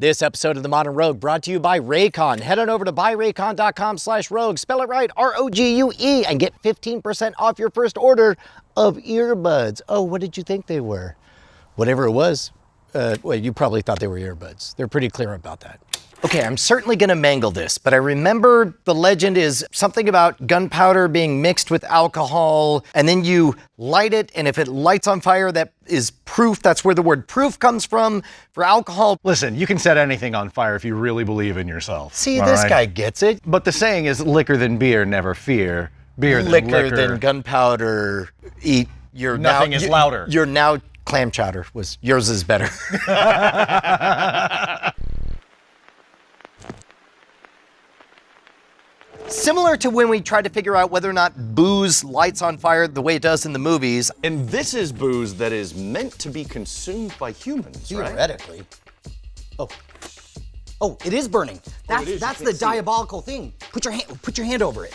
This episode of The Modern Rogue brought to you by Raycon. Head on over to buyraycon.com/rogue, spell it right, R-O-G-U-E, and get 15% off your first order of earbuds. Oh, what did you think they were? Whatever it was. Well, you probably thought they were earbuds. They're pretty clear about that. Okay, I'm certainly gonna mangle this, but I remember the legend is something about gunpowder being mixed with alcohol, and then you light it, and if it lights on fire, that is proof. That's where the word proof comes from for alcohol. Listen, you can set anything on fire if you really believe in yourself. See, this guy gets it. But the saying is, liquor than beer, never fear. Beer than liquor. Than gunpowder, eat your Nothing is louder. You're now clam chowder. Yours is better. Similar to when we tried to figure out whether or not booze lights on fire the way it does in the movies. And this is booze that is meant to be consumed by humans, right? Theoretically. Oh, it is burning. That's the diabolical thing. Put your hand over it.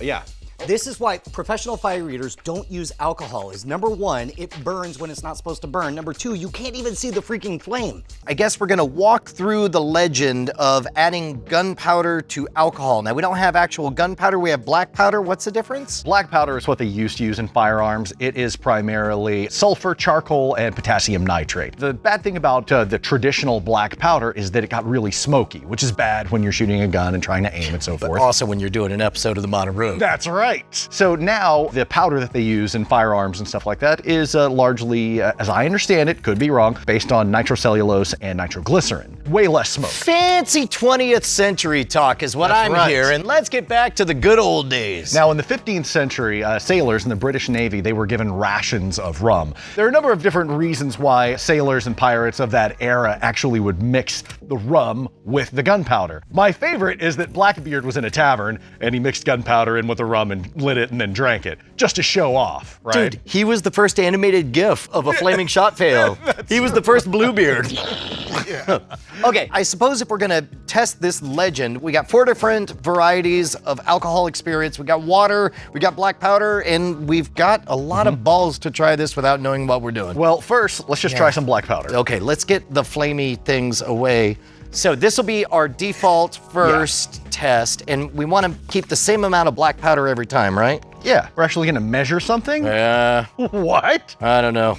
Yeah. This is why professional fire eaters don't use alcohol. Is number one, it burns when it's not supposed to burn. Number two, you can't even see the freaking flame. I guess we're gonna walk through the legend of adding gunpowder to alcohol. Now, we don't have actual gunpowder, we have black powder. What's the difference? Black powder is what they used to use in firearms. It is primarily sulfur, charcoal, and potassium nitrate. The bad thing about the traditional black powder is that it got really smoky, which is bad when you're shooting a gun and trying to aim and so forth. Also when you're doing an episode of The Modern Rogue. That's right. So now the powder that they use in firearms and stuff like that is largely, as I understand it, could be wrong, based on nitrocellulose and nitroglycerin. Way less smoke. Fancy 20th century talk is what I'm hearing. Let's get back to the good old days. Now, in the 15th century, sailors in the British Navy, they were given rations of rum. There are a number of different reasons why sailors and pirates of that era actually would mix the rum with the gunpowder. My favorite is that Blackbeard was in a tavern and he mixed gunpowder in with the rum and lit it and then drank it, just to show off, right? Dude, he was the first animated GIF of a flaming shot fail. He was the first Bluebeard. Yeah. Okay, I suppose if we're gonna test this legend, we got 4 different varieties of alcoholic spirits. We got water, we got black powder, and we've got a lot of balls to try this without knowing what we're doing. Well, first, let's just try some black powder. Okay, let's get the flamey things away. So this will be our default first test, and we want to keep the same amount of black powder every time, right? Yeah, we're actually gonna measure something? What? I don't know.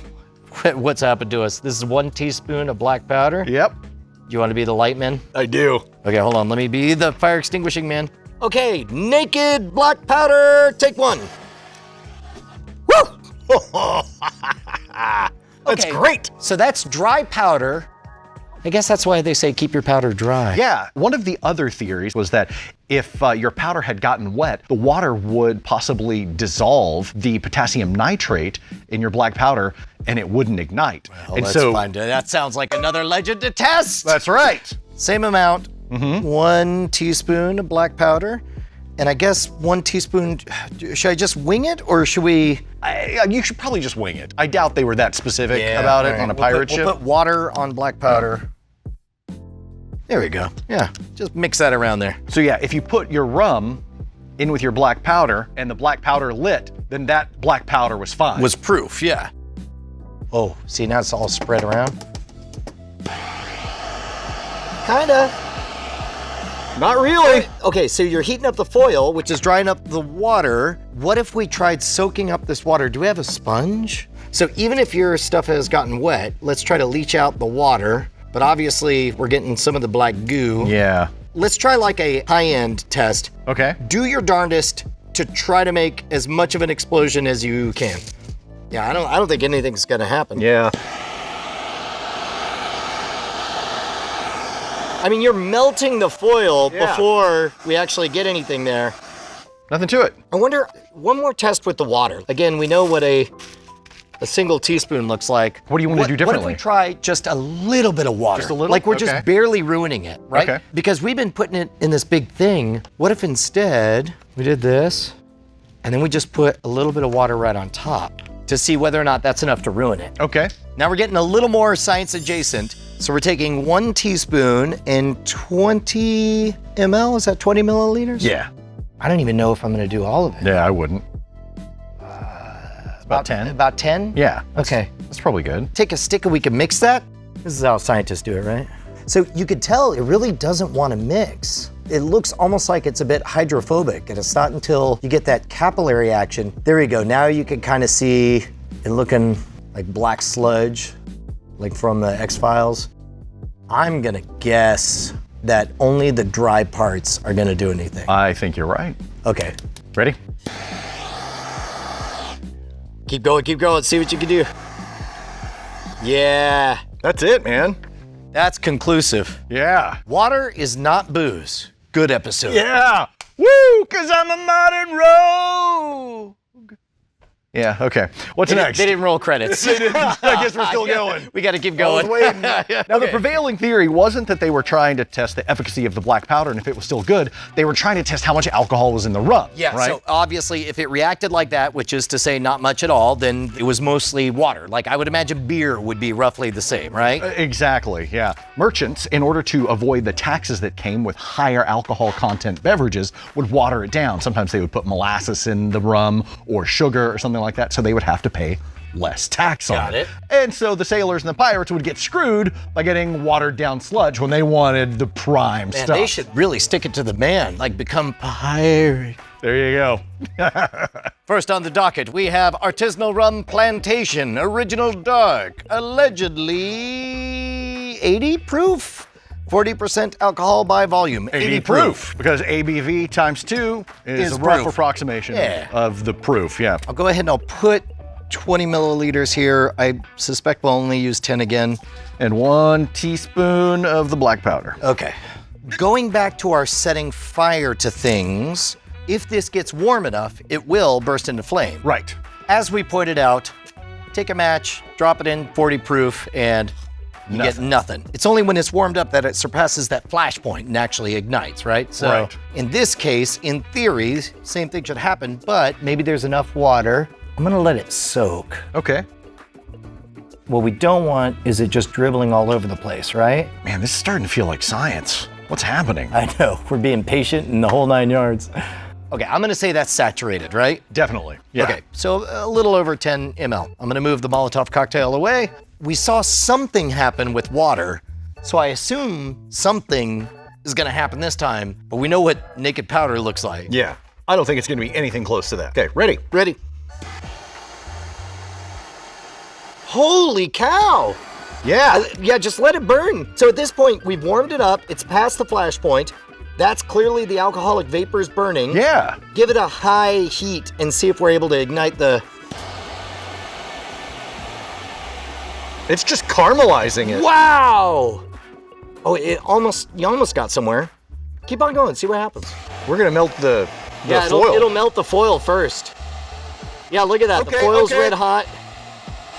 What's happened to us? This is 1 teaspoon of black powder. Yep. You want to be the light man? I do. Okay, hold on. Let me be the fire extinguishing man. Okay, naked black powder, take 1. Woo! That's great. So that's dry powder. I guess that's why they say keep your powder dry. Yeah, one of the other theories was that if your powder had gotten wet, the water would possibly dissolve the potassium nitrate in your black powder and it wouldn't ignite. Well, and so fine. That sounds like another legend to test. That's right. Same amount, 1 teaspoon of black powder. And I guess 1 teaspoon, should I just wing it or should we? You should probably just wing it. I doubt they were that specific about it on a pirate ship. We'll put water on black powder. There we go. Yeah, just mix that around there. So yeah, if you put your rum in with your black powder and the black powder lit, then that black powder was fine. Was proof, yeah. Oh, see, now it's all spread around. Kinda. Not really. Okay, so you're heating up the foil, which is drying up the water. What if we tried soaking up this water? Do we have a sponge? So even if your stuff has gotten wet, let's try to leach out the water. But obviously, we're getting some of the black goo. Yeah. Let's try like a high-end test. Okay. Do your darndest to try to make as much of an explosion as you can. Yeah, I don't think anything's gonna happen. Yeah. I mean, you're melting the foil before we actually get anything there. Nothing to it. I wonder, one more test with the water. Again, we know what a single teaspoon looks like. What do you want to do differently? What if we try just a little bit of water? Just a little? Like we're just barely ruining it, right? Okay. Because we've been putting it in this big thing. What if instead we did this and then we just put a little bit of water right on top to see whether or not that's enough to ruin it? Okay. Now we're getting a little more science adjacent. So we're taking 1 teaspoon and 20 ml, is that 20 milliliters? Yeah. I don't even know if I'm gonna do all of it. Yeah, I wouldn't. About 10. About 10? Yeah. Okay. That's probably good. Take a stick and we can mix that. This is how scientists do it, right? So you could tell it really doesn't want to mix. It looks almost like it's a bit hydrophobic, and it's not until you get that capillary action. There you go. Now you can kind of see it looking like black sludge, like from the X-Files. I'm gonna guess that only the dry parts are gonna do anything. I think you're right. Okay. Ready? Keep going, see what you can do. Yeah, That's it, man. that's conclusive. Yeah. Water is not booze. Good episode. Yeah. Woo, cause I'm a modern rogue. Yeah, okay. What's next? They didn't roll credits. I guess we're still going. We gotta keep I going. was waiting. Now, the prevailing theory wasn't that they were trying to test the efficacy of the black powder and if it was still good. They were trying to test how much alcohol was in the rum. Yeah, right? so obviously if it reacted like that, which is to say not much at all, then it was mostly water. Like I would imagine beer would be roughly the same, right? Exactly, yeah. Merchants, in order to avoid the taxes that came with higher alcohol content beverages, would water it down. Sometimes they would put molasses in the rum or sugar or something like that, so they would have to pay less tax on Got it. And so the sailors and the pirates would get screwed by getting watered down sludge when they wanted the prime Man, stuff. they should really stick it to the man, like become pirate. There you go. First on the docket, we have artisanal rum plantation, original dark, allegedly 80 proof, 40% alcohol by volume. 80 proof, because ABV times 2 is Is a rough proof. approximation Yeah. of the proof, yeah. I'll go ahead and I'll put 20 milliliters here. I suspect we'll only use 10 again. And 1 teaspoon of the black powder. Okay. Going back to our setting fire to things, if this gets warm enough, it will burst into flame. Right. As we pointed out, take a match, drop it in 40 proof, and you get nothing. It's only when it's warmed up that it surpasses that flash point and actually ignites, right? So Right. in this case, in theory, same thing should happen, but maybe there's enough water. I'm gonna let it soak. Okay. What we don't want is it just dribbling all over the place, right? Man, this is starting to feel like science. What's happening? I know, we're being patient in the whole 9 yards. Okay, I'm gonna say that's saturated, right? Definitely. Yeah. Okay, so a little over 10 ml. I'm gonna move the Molotov cocktail away. We saw something happen with water, so I assume something is gonna happen this time, but we know what naked powder looks like. Yeah. I don't think it's gonna be anything close to that. Okay, ready? Ready? Holy cow! Yeah. Yeah, just let it burn. So at this point, we've warmed it up. It's past the flash point. That's clearly the alcoholic vapors burning. Yeah. Give it a high heat and see if we're able to ignite the... It's just caramelizing it. Wow! Oh, you almost got somewhere. Keep on going, see what happens. We're gonna melt the Yeah, foil. it'll melt the foil first. Yeah, look at that. The Okay, foil's okay. red hot.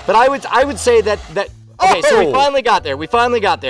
But I would say that okay, so we Oh! finally got there.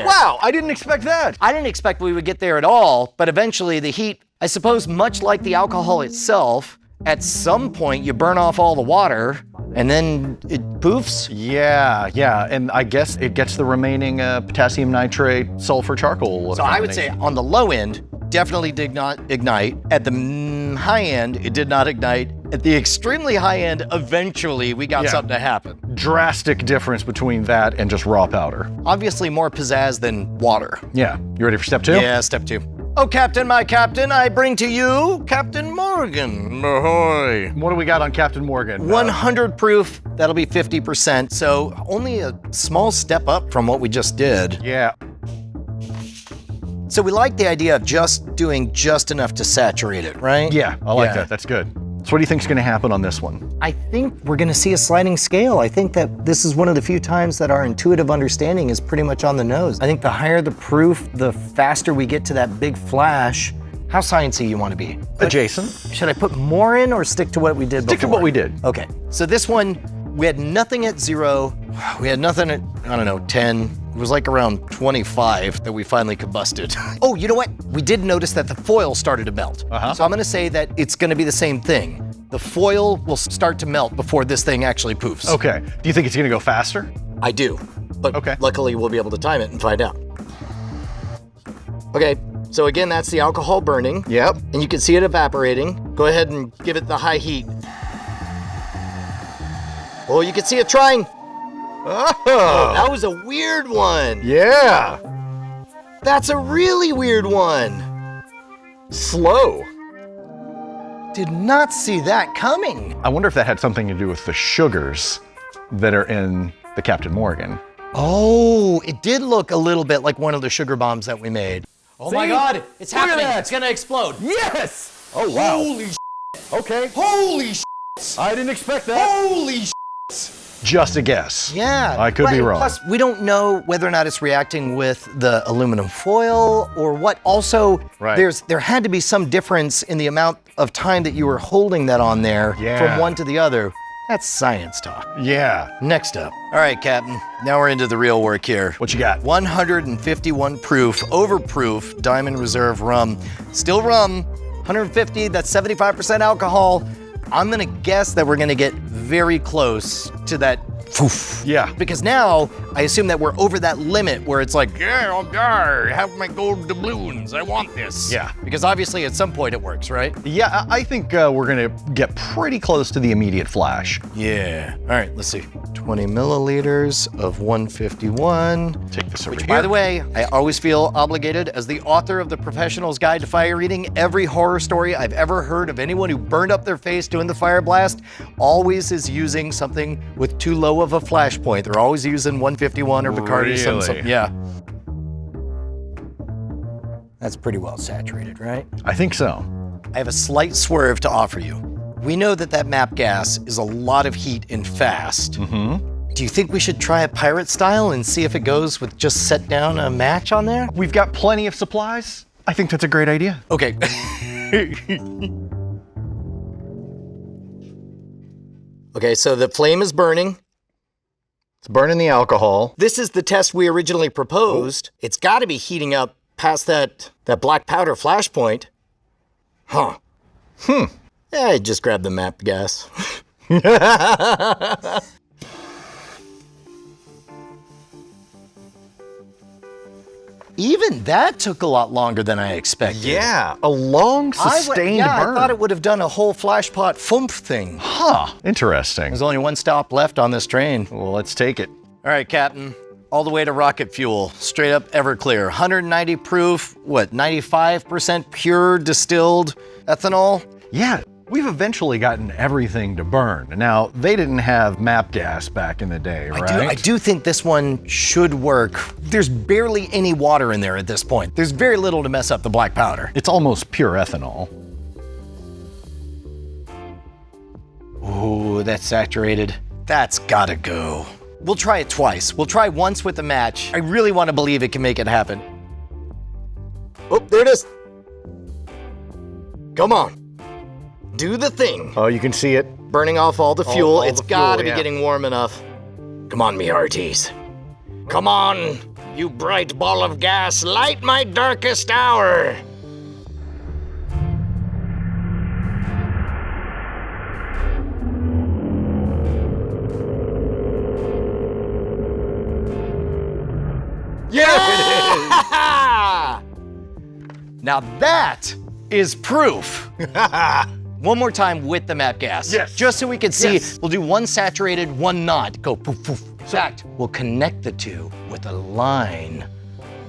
Wow, I didn't expect that. I didn't expect we would get there at all, but eventually the heat, I suppose much like the alcohol itself, at some point you burn off all the water and then it poofs. Yeah, yeah, and I guess it gets the remaining potassium nitrate, sulfur, charcoal. So I would say on the low end, definitely did not ignite. At the high end, it did not ignite. At the extremely high end, eventually we got Yeah. something to happen. drastic difference between that and just raw powder. Obviously more pizzazz than water. Yeah, you ready for step 2? Yeah, step 2. Oh, Captain, my Captain, I bring to you Captain Morgan. Ahoy. What do we got on Captain Morgan? 100 proof, that'll be 50%, so only a small step up from what we just did. Yeah. So we like the idea of just doing just enough to saturate it, right? Yeah, I like Yeah. that. That's good. So what do you think's gonna happen on this one? I think we're gonna see a sliding scale. I think that this is one of the few times that our intuitive understanding is pretty much on the nose. I think the higher the proof, the faster we get to that big flash. How sciencey you wanna be? Adjacent. Should I put more in or stick to what we did before? Stick to what we did. Okay, so this one, we had nothing at 0. We had nothing at, I don't know, 10. It was like around 25 that we finally combusted. Oh, you know what? We did notice that the foil started to melt. So I'm gonna say that it's gonna be the same thing. The foil will start to melt before this thing actually poofs. Okay. Do you think it's gonna go faster? I do, but Okay. luckily we'll be able to time it and find out. Okay, so again, that's the alcohol burning. Yep. And you can see it evaporating. Go ahead and give it the high heat. Oh, you can see it trying. Oh, That was a weird one. yeah. That's a really weird one. Slow. Did not see that coming. I wonder if that had something to do with the sugars that are in the Captain Morgan. Oh, it did look a little bit like one of the sugar bombs that we made. Oh my God, it's Look at happening. that. It's gonna explode. Yes! Oh, wow. Holy Okay. Holy I didn't expect that. Holy Just a guess. Yeah. I could be wrong. Plus, we don't know whether or not it's reacting with the aluminum foil or what. Also, Right. there had to be some difference in the amount of time that you were holding that on there Yeah. from one to the other. That's science talk. Yeah. Next up. All right, Captain. Now we're into the real work here. What you got? 151 proof, overproof Diamond Reserve rum. Still rum, 150, that's 75% alcohol. I'm gonna guess that we're gonna get very close to that poof. Yeah. Because now, I assume that we're over that limit where it's like, yeah, have my gold doubloons, I want this. Yeah. Because obviously at some point it works, right? Yeah, I think we're gonna get pretty close to the immediate flash. Yeah. All right, let's see. 20 milliliters of 151. Take this over Which, here. by the way, I always feel obligated as the author of The Professional's Guide to Fire Eating. Every horror story I've ever heard of anyone who burned up their face doing the fire blast always is using something with too low of a flash point. They're always using 151 or Bacardi. Really? Yeah. That's pretty well saturated, right? I think so. I have a slight swerve to offer you. We know that that MAP gas is a lot of heat and fast. Mm-hmm. Do you think we should try a pirate style and see if it goes with just set down a match on there? We've got plenty of supplies. I think that's a great idea. Okay. Okay, so the flame is burning. It's burning the alcohol. This is the test we originally proposed. It's got to be heating up past that black powder flash point. Huh. Yeah, I just grabbed the MAP gas. Even that took a lot longer than I expected. Yeah, a long, sustained burn. I thought it would have done a whole flash pot foomph thing. Huh, interesting. There's only one stop left on this train. Well, let's take it. All right, Captain. All the way to rocket fuel, straight up Everclear. 190 proof, 95% pure distilled ethanol? Yeah, we've eventually gotten everything to burn. Now, they didn't have MAP gas back in the day, right? I do think this one should work. There's barely any water in there at this point. There's very little to mess up the black powder. It's almost pure ethanol. Ooh, that's saturated. That's gotta go. We'll try it twice. We'll try once with the match. I really want to believe it can make it happen. Oh, there it is. Come on. Do the thing. Oh, you can see it. Burning off all the fuel. all It's the gotta fuel, be getting warm enough. Come on, me hearties. Come on, you bright ball of gas, light my darkest hour. Yeah! Now that is proof. One more time with the MAP gas. Yes. Just so we can see. Yes. We'll do one saturated, one not. Go poof, poof. Exact. We'll connect the two with a line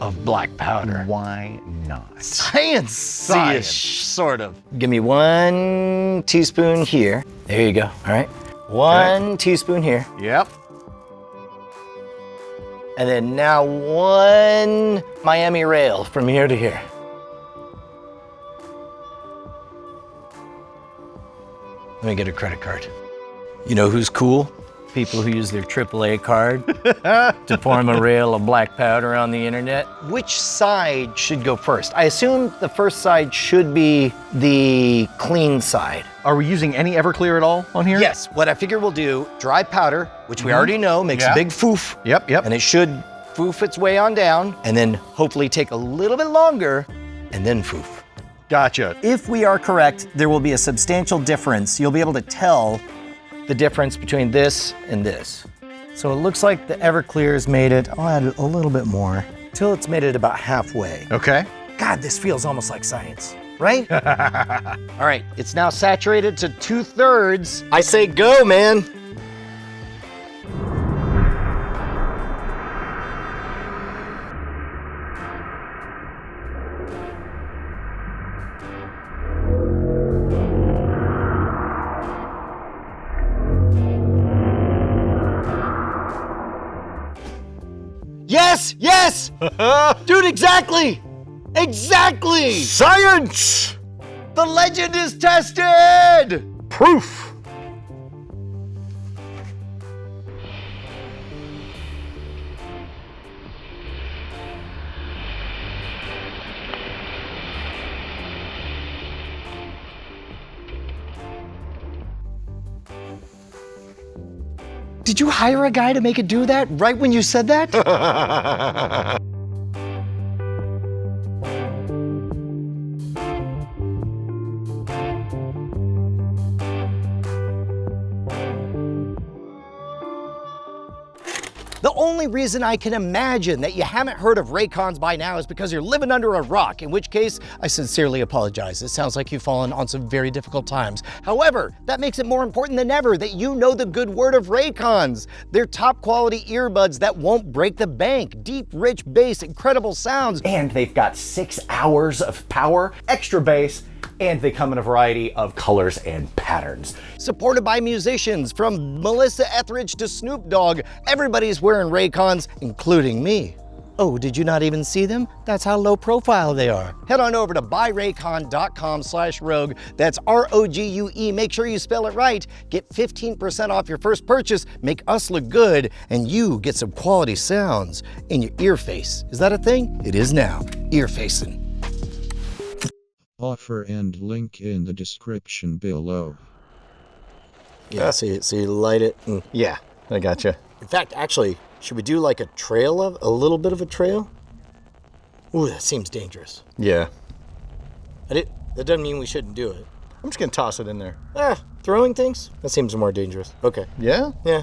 of black powder. Why not? Science. Science. Sort of. Give me 1 teaspoon here. There you go. All right. 1 teaspoon here. Yep. And then now 1 Miami rail from here to here. Let me get a credit card. You know who's cool? People who use their AAA card to form a rail of black powder on the internet. Which side should go first? I assume the first side should be the clean side. Are we using any Everclear at all on here? Yes, what I figure we'll do, dry powder, which we already know makes a big foof. Yep. And it should foof its way on down, and then hopefully take a little bit longer, and then foof. Gotcha. If we are correct, there will be a substantial difference. You'll be able to tell The difference between this and this. So it looks like the Everclear's made it, I'll add a little bit more, till it's made it about halfway. Okay. God, this feels almost like science, right? All right, it's now saturated to 2/3. I say go, man. Yes, yes! Dude, exactly! Exactly! Science! The legend is tested! Proof! Did you hire a guy to make it do that right when you said that? The only reason I can imagine that you haven't heard of Raycons by now is because you're living under a rock, in which case I sincerely apologize. It sounds like you've fallen on some very difficult times. However, that makes it more important than ever that you know the good word of Raycons. They're top quality earbuds that won't break the bank. Deep, rich bass, incredible sounds. And they've got 6 hours of power, extra bass, and they come in a variety of colors and patterns. Supported by musicians from Melissa Etheridge to Snoop Dogg. Everybody's wearing Raycons, including me. Oh, did you not even see them? That's how low profile they are. Head on over to buyraycon.com/rogue. That's R-O-G-U-E. Make sure you spell it right. Get 15% off your first purchase. Make us look good, and you get some quality sounds in your ear face. Is that a thing? It is now. Ear facing. Offer and link in the description below. Yeah, so you light it. And Yeah, I gotcha. in fact, actually, should we do like a little bit of a trail? Ooh, that seems dangerous. Yeah. That doesn't mean we shouldn't do it. I'm just gonna toss it in there. Throwing things? That seems more dangerous. Okay. Yeah? Yeah.